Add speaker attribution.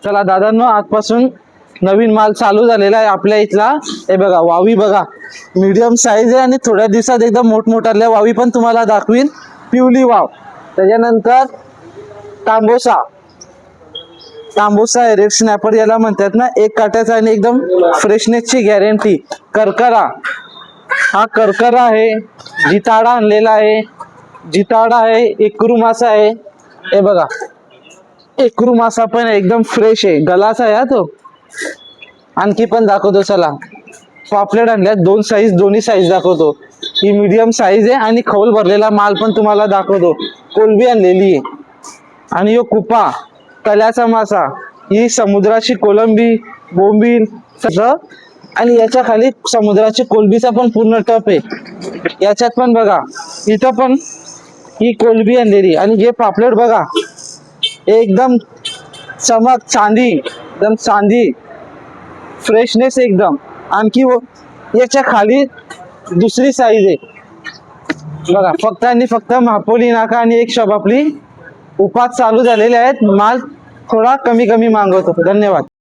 Speaker 1: चला दादांनो, आजपासून नवीन माल चालू झालेला आहे आपल्या इथला. हे बघा वावी बघा, मीडियम साईज आहे आणि थोड्या दिवसात एकदम मोठमोठाल्या वावी पण तुम्हाला दाखवीन. पिवली वाव, त्याच्यानंतर तांबोसा. तांबोसा आहे, रेड स्नॅपर याला म्हणतात ना, एक काट्याचा आणि एकदम फ्रेशनेसची गॅरंटी. करकरा, हा करकरा आहे. जिताडा आणलेला आहे, जिताडा आहे. एकरू मासा आहे, हे बघा एकरू मासा पण एकदम फ्रेश आहे, गलासा आहे हा तो. आणखी पण दाखवतो चला. पापलेट आणल्यात, दोन साईज, दोन्ही साईज दाखवतो. ही मीडियम साईज आहे आणि खौल भरलेला माल पण तुम्हाला दाखवतो. कोलबी आणलेली आहे आणि यो कुपा कल्याचा मासा. ही समुद्राची कोलंबी, बोंबील सगळं, आणि याच्या खाली समुद्राची कोलबीचा पण पूर्ण टप आहे. याच्यात पण बघा, इथं पण ही कोलबी आणलेली. आणि हे पापलेट बघा, एकदम चमक चांदी, एकदम चांदी, फ्रेशनेस एकदम. आणखी याच्या खाली दुसरी साईज आहे बघा. फक्त आणि फक्त महापोली नाका आणि एक शॉप आपली उपास चालू झालेले आहेत. माल थोडा कमी मागवतो. धन्यवाद.